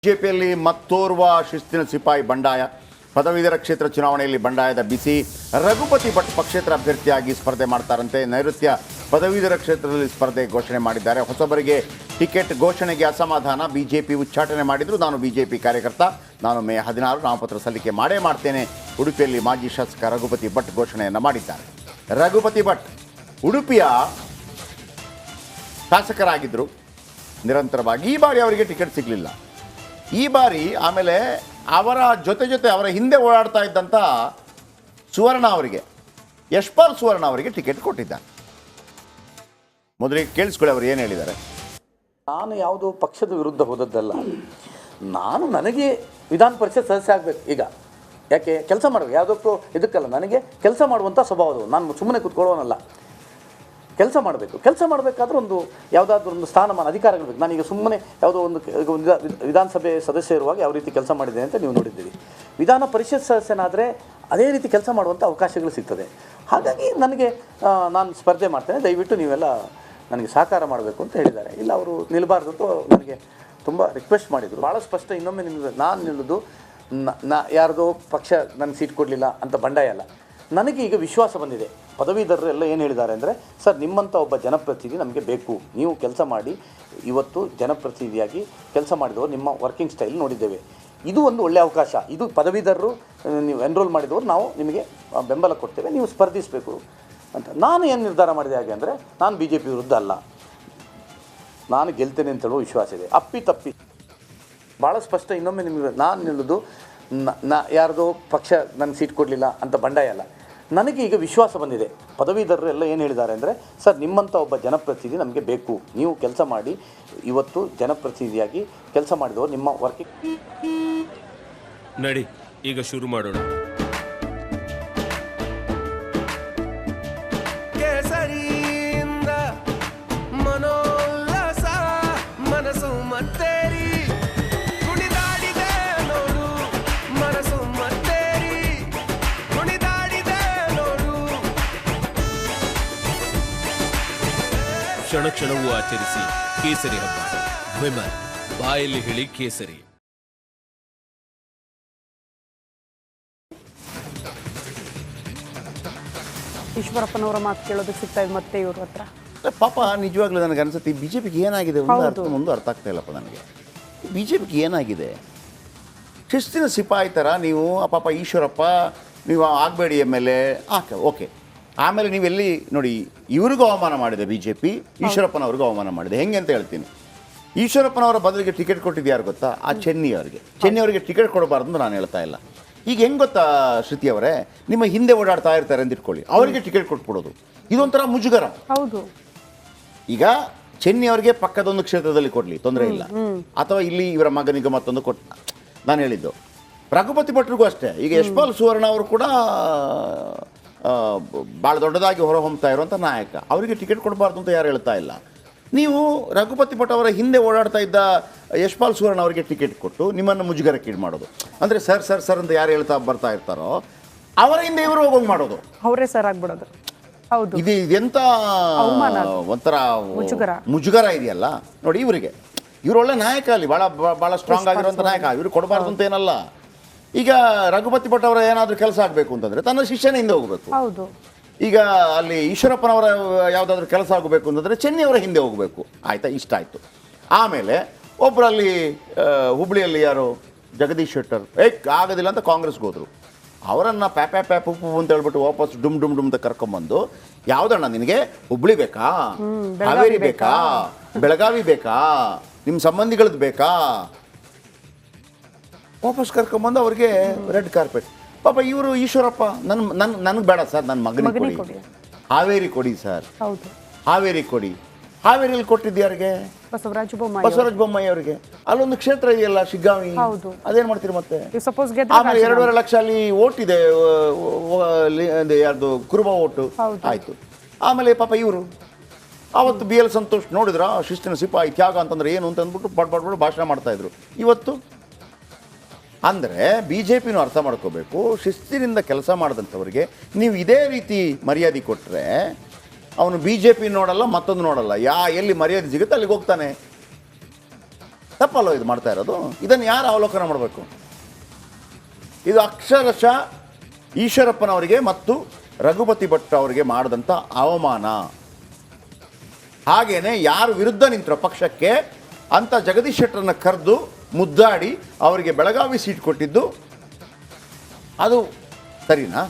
ಬಿಜೆಪಿಯಲ್ಲಿ ಮತ್ತೋರ್ವ ಶಿಸ್ತಿನ ಸಿಪಾಯಿ ಬಂಡಾಯ. ಪದವೀಧರ ಕ್ಷೇತ್ರ ಚುನಾವಣೆಯಲ್ಲಿ ಬಂಡಾಯದ ಬಿಸಿ. ರಘುಪತಿ ಭಟ್ ಪಕ್ಷೇತರ ಅಭ್ಯರ್ಥಿಯಾಗಿ ಸ್ಪರ್ಧೆ ಮಾಡ್ತಾರಂತೆ. ನೈಋತ್ಯ ಪದವೀಧರ ಕ್ಷೇತ್ರದಲ್ಲಿ ಸ್ಪರ್ಧೆ ಘೋಷಣೆ ಮಾಡಿದ್ದಾರೆ. ಹೊಸಬರಿಗೆ ಟಿಕೆಟ್ ಘೋಷಣೆಗೆ ಅಸಮಾಧಾನ. ಬಿಜೆಪಿ ಉಚ್ಚಾಟನೆ ಮಾಡಿದ್ರು, ನಾನು ಬಿಜೆಪಿ ಕಾರ್ಯಕರ್ತ, ನಾನು ಮೇ 16 ನಾಮಪತ್ರ ಸಲ್ಲಿಕೆ ಮಾಡ್ತೇನೆ. ಉಡುಪಿಯಲ್ಲಿ ಮಾಜಿ ಶಾಸಕ ರಘುಪತಿ ಭಟ್ ಘೋಷಣೆಯನ್ನು ಮಾಡಿದ್ದಾರೆ. ರಘುಪತಿ ಭಟ್ ಉಡುಪಿಯ ಶಾಸಕರಾಗಿದ್ದರು ನಿರಂತರವಾಗಿ. ಈ ಬಾರಿ ಅವರಿಗೆ ಟಿಕೆಟ್ ಸಿಗಲಿಲ್ಲ. ಈ ಬಾರಿ ಆಮೇಲೆ ಅವರ ಜೊತೆ ಅವರ ಹಿಂದೆ ಓಡಾಡ್ತಾ ಇದ್ದಂಥ ಸುವರ್ಣ ಅವರಿಗೆ, ಯಶ್ಪಾಲ್ ಸುವರ್ಣ ಅವರಿಗೆ ಟಿಕೆಟ್ ಕೊಟ್ಟಿದ್ದಾರೆ. ಮೊದಲಿಗೆ ಕೇಳಿಸ್ಕೊಳ್ಳಿ ಅವರು ಏನು ಹೇಳಿದ್ದಾರೆ. ನಾನು ಯಾವುದೋ ಪಕ್ಷದ ವಿರುದ್ಧ ಹೋದದ್ದಲ್ಲ. ನನಗೆ ವಿಧಾನ ಪರಿಷತ್ ಸದಸ್ಯ ಆಗಬೇಕು. ಈಗ ಯಾಕೆ ಕೆಲಸ ಮಾಡಬೇಕು, ಯಾವುದಕ್ಕೂ ಇದಕ್ಕಲ್ಲ. ನನಗೆ ಕೆಲಸ ಮಾಡುವಂಥ ಸ್ವಭಾವದು. ನಾನು ಸುಮ್ಮನೆ ಕೂತ್ಕೊಳ್ಳೋನಲ್ಲ, ಕೆಲಸ ಮಾಡಬೇಕು. ಕೆಲಸ ಮಾಡಬೇಕಾದ್ರೆ ಒಂದು ಯಾವುದಾದ್ರೂ ಒಂದು ಸ್ಥಾನಮಾನ, ಅಧಿಕಾರಗಳು ಬೇಕು. ನಾನೀಗ ಸುಮ್ಮನೆ ಯಾವುದೋ ಒಂದು ವಿಧಾನಸಭೆ ಸದಸ್ಯ ಇರುವಾಗ ಯಾವ ರೀತಿ ಕೆಲಸ ಮಾಡಿದೆ ಅಂತ ನೀವು ನೋಡಿದ್ದೀರಿ. ವಿಧಾನ ಪರಿಷತ್ ಸದಸ್ಯನಾದರೆ ಅದೇ ರೀತಿ ಕೆಲಸ ಮಾಡುವಂಥ ಅವಕಾಶಗಳು ಸಿಗ್ತದೆ. ಹಾಗಾಗಿ ನಾನು ಸ್ಪರ್ಧೆ ಮಾಡ್ತೇನೆ, ದಯವಿಟ್ಟು ನೀವೆಲ್ಲ ನನಗೆ ಸಹಕಾರ ಮಾಡಬೇಕು ಅಂತ ಹೇಳಿದ್ದಾರೆ. ಇಲ್ಲ, ಅವರು ನಿಲ್ಲಬಾರ್ದು ಅಂತ ನನಗೆ ತುಂಬ ರಿಕ್ವೆಸ್ಟ್ ಮಾಡಿದರು. ಭಾಳ ಸ್ಪಷ್ಟ. ಇನ್ನೊಮ್ಮೆ ನಿಮಗೆ ನಾನು ನಿಲ್ಲೋದು ಯಾರ್ದೋ ಪಕ್ಷ ನನಗೆ ಸೀಟ್ ಕೊಡಲಿಲ್ಲ ಅಂತ ಬಂಡಾಯ ಅಲ್ಲ. ನನಗೆ ಈಗ ವಿಶ್ವಾಸ ಬಂದಿದೆ. ಪದವೀಧರರು ಎಲ್ಲ ಏನು ಹೇಳಿದ್ದಾರೆ ಅಂದರೆ, ಸರ್ ನಿಮ್ಮಂಥ ಒಬ್ಬ ಜನಪ್ರತಿನಿಧಿ ನಮಗೆ ಬೇಕು, ನೀವು ಕೆಲಸ ಮಾಡಿ. ಇವತ್ತು ಜನಪ್ರತಿನಿಧಿಯಾಗಿ ಕೆಲಸ ಮಾಡಿದವರು ನಿಮ್ಮ ವರ್ಕಿಂಗ್ ಸ್ಟೈಲ್ ನೋಡಿದ್ದೇವೆ. ಇದು ಒಂದು ಒಳ್ಳೆಯ ಅವಕಾಶ. ಇದು ಪದವೀಧರರು ನೀವು ಎನ್ರೋಲ್ ಮಾಡಿದವರು ನಾವು ನಿಮಗೆ ಬೆಂಬಲ ಕೊಡ್ತೇವೆ, ನೀವು ಸ್ಪರ್ಧಿಸಬೇಕು ಅಂತ. ನಾನು ಏನು ನಿರ್ಧಾರ ಮಾಡಿದೆ ಹಾಗೆ ಅಂದರೆ, ನಾನು BJP ವಿರುದ್ಧ ಅಲ್ಲ, ನಾನು ಗೆಲ್ತೇನೆ ಅಂತ ಹೇಳುವ ವಿಶ್ವಾಸ ಇದೆ. ತಪ್ಪಿ ಭಾಳ ಸ್ಪಷ್ಟ. ಇನ್ನೊಮ್ಮೆ ನಿಮಗೆ ನಾನು ನಿಲ್ಲೋದು ಯಾರ್ದೋ ಪಕ್ಷ ನನಗೆ ಸೀಟ್ ಕೊಡಲಿಲ್ಲ ಅಂತ ಬಂಡಾಯ ಅಲ್ಲ. ನನಗೆ ಈಗ ವಿಶ್ವಾಸ ಬಂದಿದೆ. ಪದವೀಧರರು ಎಲ್ಲ ಏನು ಹೇಳಿದ್ದಾರೆ ಅಂದರೆ, ಸರ್ ನಿಮ್ಮಂಥ ಒಬ್ಬ ಜನಪ್ರತಿನಿಧಿ ನಮಗೆ ಬೇಕು, ನೀವು ಕೆಲಸ ಮಾಡಿ. ಇವತ್ತು ಜನಪ್ರತಿನಿಧಿಯಾಗಿ ಕೆಲಸ ಮಾಡಿದವರು ನಿಮ್ಮ ವರ್ಕಿಂಗ್ ನಡಿ ಈಗ ಶುರು ಮಾಡೋಣ. ಕೇಸರಿಯಿಂದ ಮನೋಲ್ಲಾಸ ಮನಸ್ಸು ಮತ್ತೇರಿ ಕುಣಿದಾಡಿದೆ ನೋಡು, ಮನಸ್ಸು ಮತ್ತೇರಿ ಕುಣಿದಾಡಿದೆ ನೋಡು. ಕ್ಷಣ ಕ್ಷಣವೂ ಆಚರಿಸಿ ಕೇಸರಿ ಹಬ್ಬ. ವಿಮಲ್ ಬಾಯಲ್ಲಿ ಹೇಳಿ ಕೇಸರಿ. ಈಶ್ವರಪ್ಪನವರ ಮಾತು ಕೇಳೋದಕ್ಕೆ ಸಿಗ್ತಾ ಇದೆ ಮತ್ತೆ ಇವ್ರ ಹತ್ರ. ಪಾಪ ನಿಜವಾಗ್ಲೂ ನನಗೆ ಅನಿಸುತ್ತೆ, ಬಿಜೆಪಿಗೆ ಏನಾಗಿದೆ ಒಂದು ಅರ್ಥ ಆಗ್ತಾ ಇಲ್ಲಪ್ಪ ನನಗೆ. ಬಿಜೆಪಿಗೆ ಏನಾಗಿದೆ? ಶಿಸ್ತಿನ ಸಿಪಾಯಿ ಥರ ನೀವು ಪಾಪ ಈಶ್ವರಪ್ಪ ನೀವು ಆಗಬೇಡಿ MLA ಓಕೆ. ಆಮೇಲೆ ನೀವೆಲ್ಲಿ ನೋಡಿ, ಇವ್ರಿಗೂ ಅವಮಾನ ಮಾಡಿದೆ ಬಿಜೆಪಿ, ಈಶ್ವರಪ್ಪನವ್ರಿಗೂ ಅವಮಾನ ಮಾಡಿದೆ. ಹೆಂಗೆ ಅಂತ ಹೇಳ್ತೀನಿ. ಈಶ್ವರಪ್ಪನವರ ಬದಲಿಗೆ ಟಿಕೆಟ್ ಕೊಟ್ಟಿದ್ದು ಯಾರು ಗೊತ್ತಾ? ಆ ಚೆನ್ನಿ ಅವರಿಗೆ ಟಿಕೆಟ್ ಕೊಡಬಾರ್ದು ಅಂತ ನಾನು ಹೇಳ್ತಾ ಇಲ್ಲ. ಈಗ ಹೆಂಗೆ ಗೊತ್ತಾ ಶ್ರುತಿ ಅವರೇ, ನಿಮ್ಮ ಹಿಂದೆ ಓಡಾಡ್ತಾ ಇರ್ತಾರೆ ಅಂತ ಇಟ್ಕೊಳ್ಳಿ, ಅವರಿಗೆ ಟಿಕೆಟ್ ಕೊಟ್ಬಿಡೋದು ಇದೊಂಥರ ಮುಜುಗರ. ಹೌದು. ಈಗ ಚೆನ್ನಿ ಅವರಿಗೆ ಪಕ್ಕದೊಂದು ಕ್ಷೇತ್ರದಲ್ಲಿ ಕೊಡಲಿ, ತೊಂದರೆ ಇಲ್ಲ. ಅಥವಾ ಇಲ್ಲಿ ಇವರ ಮಗನಿಗೆ ಮತ್ತೊಂದು ನಾನು ಹೇಳಿದ್ದು. ರಘುಪತಿ ಭಟ್ರಿಗೂ ಅಷ್ಟೇ. ಈಗ ಯಶ್ಪಾಲ್ ಸುವರ್ಣ ಅವರು ಕೂಡ ಭಾಳ ದೊಡ್ಡದಾಗಿ ಹೊರಹೊಮ್ತಾ ಇರುವಂಥ ನಾಯಕ, ಅವರಿಗೆ ಟಿಕೆಟ್ ಕೊಡಬಾರ್ದು ಅಂತ ಯಾರು ಹೇಳ್ತಾ ಇಲ್ಲ. ನೀವು ರಘುಪತಿ ಭಟ್ ಅವರ ಹಿಂದೆ ಓಡಾಡ್ತಾ ಇದ್ದ ಯಶ್ಪಾಲ್ ಸುವರ್ಣ ಅವರಿಗೆ ಟಿಕೆಟ್ ಕೊಟ್ಟು ನಿಮ್ಮನ್ನು ಮುಜುಗರಕ್ಕೀಡು ಮಾಡೋದು. ಅಂದರೆ ಸರ್ ಅಂತ ಯಾರು ಹೇಳ್ತಾ ಬರ್ತಾ ಇರ್ತಾರೋ ಅವರ ಹಿಂದೆ ಇವರು ಹೋಗೋಂಗೆ ಮಾಡೋದು, ಅವರೇ ಸರ್ ಆಗ್ಬಿಡೋದು. ಹೌದು, ಇದೆಂಥ ಒಂಥರ ಮುಜುಗರ ಇದೆಯಲ್ಲ ನೋಡಿ. ಇವರು ಒಳ್ಳೆ ನಾಯಕ, ಅಲ್ಲಿ ಭಾಳ ಸ್ಟ್ರಾಂಗ್ ಆಗಿರುವಂಥ ನಾಯಕ. ಇವರು ಕೊಡಬಾರ್ದು ಅಂತ ಏನಲ್ಲ. ಈಗ ರಘುಪತಿ ಭಟ್ ಅವರ ಏನಾದರೂ ಕೆಲಸ ಆಗಬೇಕು ಅಂತಂದರೆ ತನ್ನ ಶಿಷ್ಯನ ಹಿಂದೆ ಹೋಗಬೇಕು. ಹೌದು. ಈಗ ಅಲ್ಲಿ ಈಶ್ವರಪ್ಪನವರ ಯಾವುದಾದ್ರೂ ಕೆಲಸ ಆಗಬೇಕು ಅಂತಂದರೆ ಚೆನ್ನಿ ಅವರ ಹಿಂದೆ ಹೋಗಬೇಕು. ಆಯಿತಾ, ಇಷ್ಟ ಆಯಿತು. ಆಮೇಲೆ ಒಬ್ಬರಲ್ಲಿ ಹುಬ್ಳಿಯಲ್ಲಿ ಯಾರು ಜಗದೀಶ್ ಶೆಟ್ಟರ್ ಆಗೋದಿಲ್ಲ ಅಂತ ಕಾಂಗ್ರೆಸ್ಗೆ ಹೋದರು. ಅವರನ್ನು ಪ್ಯಾಪು ಅಂತ ಹೇಳ್ಬಿಟ್ಟು ವಾಪಸ್ ಡುಮ್ ಅಂತ ಕರ್ಕೊಂಬಂದು, ಯಾವುದಣ್ಣ ನಿನಗೆ ಹುಬ್ಳಿ ಬೇಕಾ, ಹಾವೇರಿ ಬೇಕಾ, ಬೆಳಗಾವಿ ಬೇಕಾ, ನಿಮ್ಮ ಸಂಬಂಧಿಗಳದ್ದು ಬೇಕಾ, ವಾಪಸ್ ಕರ್ಕೊಂಬಂದು ಅವ್ರಿಗೆ ರೆಡ್ ಕಾರ್ಪೆಟ್. ಪಾಪ ಇವರು ಈಶ್ವರಪ್ಪ ನನಗೆ ಬೇಡ ಸರ್, ನನ್ನ ಮಗನಿಗೆ ಕೊಡಿ, ಹಾವೇರಿ ಕೊಡಿ ಸರ್, ಹಾವೇರಿ ಕೊಡಿ. ಹಾವೇರಿಯಲ್ಲಿ ಕೊಟ್ಟಿದ್ದು ಯಾರಿಗೆ? ಬಸವರಾಜ ಬೊಮ್ಮಾಯಿ ಅವರಿಗೆ. ಅಲ್ಲೊಂದು ಕ್ಷೇತ್ರ ಇದೆಯಲ್ಲ ಶಿಗ್ಗಾವಿ, ಅದೇನು ಮಾಡ್ತೀರಿ ಮತ್ತೆ? ಆಮೇಲೆ 2.5 ಲಕ್ಷ ಅಲ್ಲಿ ಓಟ್ ಇದೆ, ಯಾರ್ದು ಕುರುಬ ಓಟು. ಆಯಿತು. ಆಮೇಲೆ ಪಾಪ ಇವರು ಆವತ್ತು BL ಸಂತೋಷ್ ನೋಡಿದ್ರ, ಶಿಸ್ತಿನ ಸಿಪಾಯಿ ತ್ಯಾಗ ಅಂತಂದ್ರೆ ಏನು ಅಂತ ಅಂದ್ಬಿಟ್ಟು ಬಡ್ಬಡ್ಬಿಟ್ಟು ಭಾಷಣ ಮಾಡ್ತಾಯಿದ್ರು. ಇವತ್ತು ಅಂದರೆ BJPನೂ ಅರ್ಥ ಮಾಡ್ಕೋಬೇಕು, ಶಿಸ್ತಿನಿಂದ ಕೆಲಸ ಮಾಡಿದಂಥವ್ರಿಗೆ ನೀವು ಇದೇ ರೀತಿ ಮರ್ಯಾದೆ ಕೊಟ್ಟರೆ ಅವನು BJP ನೋಡಲ್ಲ, ಮತ್ತೊಂದು ನೋಡಲ್ಲ. ಎಲ್ಲಿ ಮರ್ಯಾದೆ ಸಿಗುತ್ತೆ ಅಲ್ಲಿಗೆ ಹೋಗ್ತಾನೆ. ತಪ್ಪಲ್ಲೋ ಇದು ಮಾಡ್ತಾ ಇರೋದು? ಇದನ್ನು ಯಾರು ಅವಲೋಕನ ಮಾಡಬೇಕು? ಇದು ಅಕ್ಷರಶಃ ಈಶ್ವರಪ್ಪನವರಿಗೆ ಮತ್ತು ರಘುಪತಿ ಭಟ್ ಅವರಿಗೆ ಮಾಡಿದಂಥ ಅವಮಾನ. ಹಾಗೇನೆ ಯಾರು ವಿರುದ್ಧ ನಿಂತರೋ ಪಕ್ಷಕ್ಕೆ ಅಂತ ಜಗದೀಶ್ ಶೆಟ್ಟರನ್ನ ಕರೆದು ಮುದ್ದಾಡಿ ಅವರಿಗೆ ಬೆಳಗಾವಿ ಸೀಟ್ ಕೊಟ್ಟಿದ್ದು ಅದು ಸರಿನಾ?